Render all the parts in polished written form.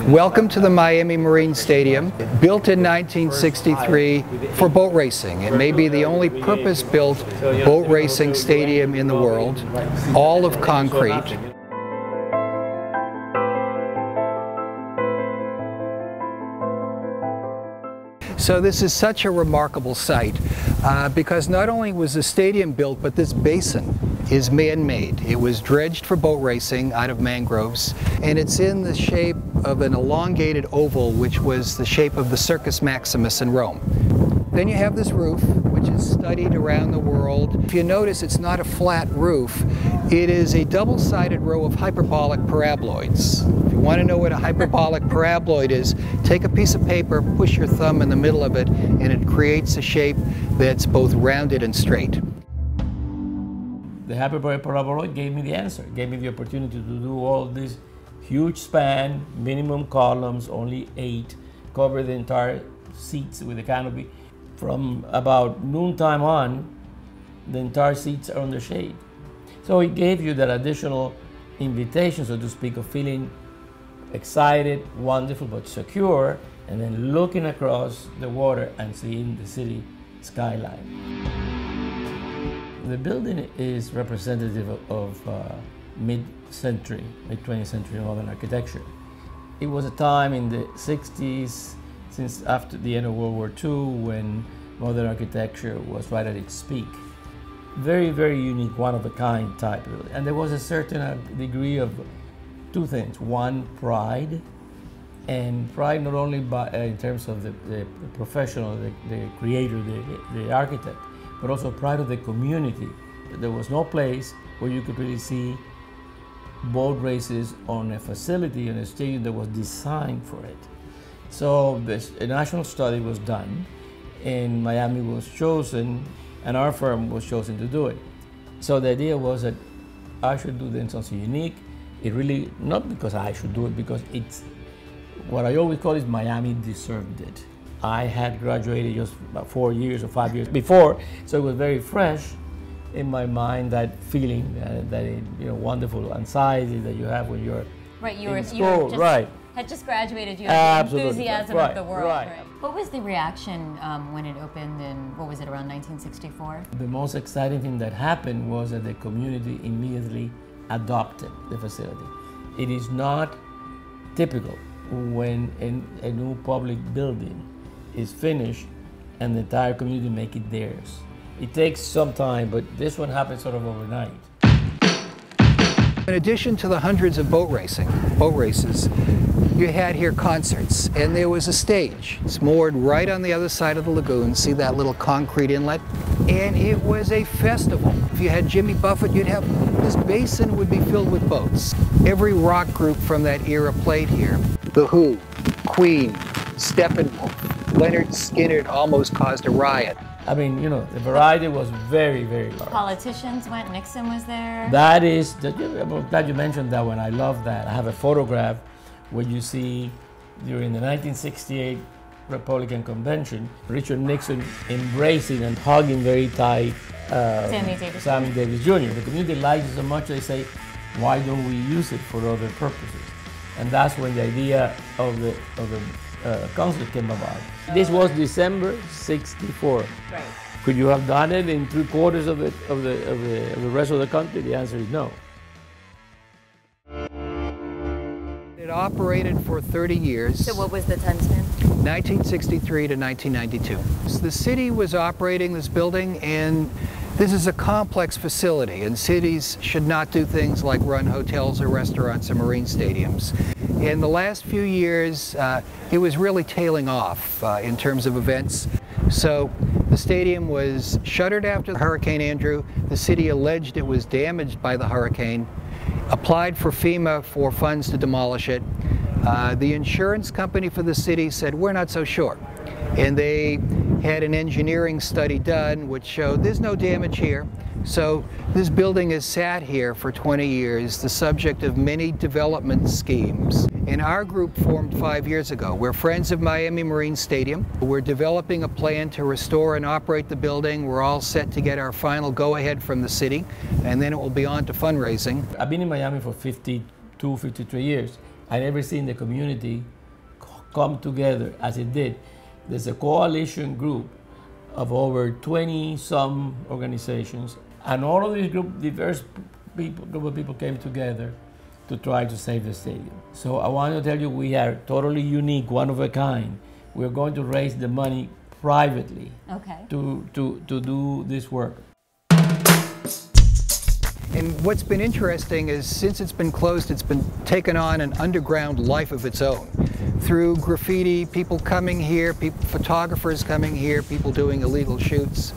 Welcome to the Miami Marine Stadium, built in 1963 for boat racing. It may be the only purpose-built boat racing stadium in the world, all of concrete. So this is such a remarkable site because not only was the stadium built, but this basin is man-made. It was dredged for boat racing out of mangroves, and it's in the shape of an elongated oval, which was the shape of the Circus Maximus in Rome. Then you have this roof, which is studied around the world. If you notice, it's not a flat roof. It is a double-sided row of hyperbolic paraboloids. If you want to know what a hyperbolic paraboloid is, take a piece of paper, push your thumb in the middle of it, and it creates a shape that's both rounded and straight. The hyperbolic paraboloid gave me the answer, gave me the opportunity to do all this huge span, minimum columns, only 8, cover the entire seats with a canopy. From about noontime on, the entire seats are under shade. So it gave you that additional invitation, so to speak, of feeling excited, wonderful, but secure, and then looking across the water and seeing the city skyline. The building is representative of mid-century, mid-20th century modern architecture. It was a time in the 60s, since after the end of World War II, when modern architecture was right at its peak. Very, very unique, one-of-a-kind type. And there was a certain degree of two things. One, pride, and pride not only in terms of the professional, the creator, the architect, but also pride of the community. There was no place where you could really see boat races on a facility, on a stadium that was designed for it. So a national study was done, and Miami was chosen, and our firm was chosen to do it. So the idea was that I should do then something unique. It really, not because I should do it, because it's, what I always call is Miami deserved it. I had graduated just about 4 years or 5 years before, so it was very fresh in my mind, that feeling, that wonderful anxiety that you have when you're in school. Had just graduated, you had the enthusiasm of the world. Right. What was the reaction when it opened in, what was it, around 1964? The most exciting thing that happened was that the community immediately adopted the facility. It is not typical when a new public building is finished and the entire community make it theirs. It takes some time, but this one happened sort of overnight. In addition to the hundreds of boat races, you had here concerts, and there was a stage. It's moored right on the other side of the lagoon. See that little concrete inlet? And it was a festival. If you had Jimmy Buffett, you'd have, this basin would be filled with boats. Every rock group from that era played here. The Who, Queen, Steppenwolf, Leonard Skinner almost caused a riot. I mean, the variety was very, very large. Politicians went, Nixon was there. That is, I'm glad you mentioned that one. I love that. I have a photograph where you see during the 1968 Republican Convention, Richard Nixon embracing and hugging very tight Sammy Davis Jr. The community likes it so much they say, why don't we use it for other purposes? And that's when the idea of the concert came about. This was December '64. Right. Could you have done it in 3/4 of the rest of the country? The answer is no. It operated for 30 years. So what was the time span? 1963 to 1992. So the city was operating this building, and this is a complex facility, and cities should not do things like run hotels or restaurants or marine stadiums. In the last few years, it was really tailing off in terms of events. So the stadium was shuttered after Hurricane Andrew. The city alleged it was damaged by the hurricane, applied for FEMA for funds to demolish it. The insurance company for the city said, we're not so sure. And they had an engineering study done which showed there's no damage here. So this building has sat here for 20 years, the subject of many development schemes. And our group formed 5 years ago. We're Friends of Miami Marine Stadium. We're developing a plan to restore and operate the building. We're all set to get our final go-ahead from the city, and then it will be on to fundraising. I've been in Miami for 52, 53 years. I never seen the community come together as it did. There's a coalition group of over 20-some organizations, and all of these diverse group of people came together to try to save the stadium. So I want to tell you, we are totally unique, one of a kind. We're going to raise the money privately to do this work. And what's been interesting is since it's been closed, it's been taken on an underground life of its own. Through graffiti, people coming here, photographers coming here, people doing illegal shoots.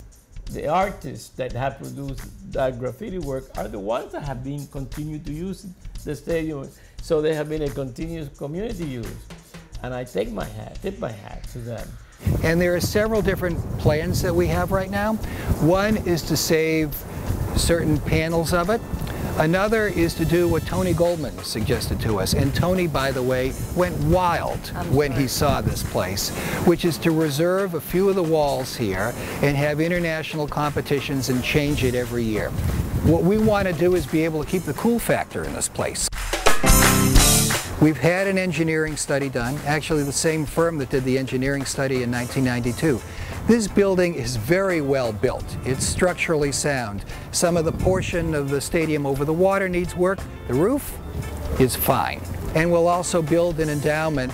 The artists that have produced that graffiti work are the ones that have been continued to use the stadium. So they have been a continuous community use. And I tip my hat to them. And there are several different plans that we have right now. One is to save certain panels of it. Another is to do what Tony Goldman suggested to us. And Tony, by the way, went wild when he saw this place, which is to reserve a few of the walls here and have international competitions and change it every year. What we want to do is be able to keep the cool factor in this place. We've had an engineering study done, actually the same firm that did the engineering study in 1992. This building is very well built. It's structurally sound. Some of the portion of the stadium over the water needs work. The roof is fine. And we'll also build an endowment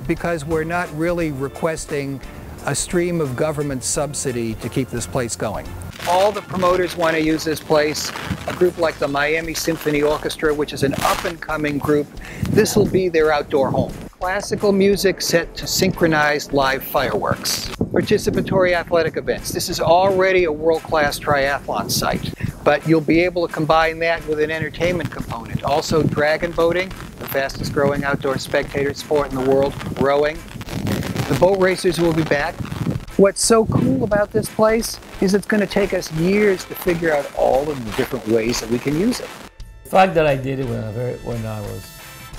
because we're not really requesting a stream of government subsidy to keep this place going. All the promoters want to use this place. A group like the Miami Symphony Orchestra, which is an up-and-coming group, this will be their outdoor home. Classical music set to synchronized live fireworks. Participatory athletic events. This is already a world-class triathlon site, but you'll be able to combine that with an entertainment component. Also dragon boating, the fastest growing outdoor spectator sport in the world, rowing. The boat racers will be back. What's so cool about this place is it's going to take us years to figure out all of the different ways that we can use it. The fact that I did it when I was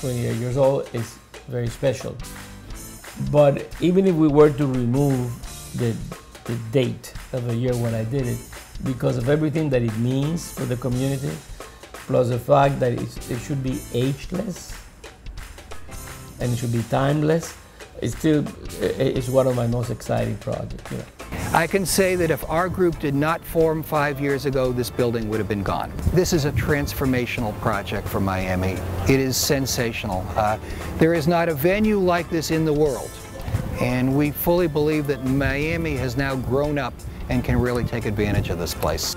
28 years old is very special. But even if we were to remove the date of the year when I did it, because of everything that it means for the community, plus the fact that it should be ageless and it should be timeless, it's one of my most exciting projects. You know. I can say that if our group did not form 5 years ago, this building would have been gone. This is a transformational project for Miami. It is sensational. There is not a venue like this in the world. And we fully believe that Miami has now grown up and can really take advantage of this place.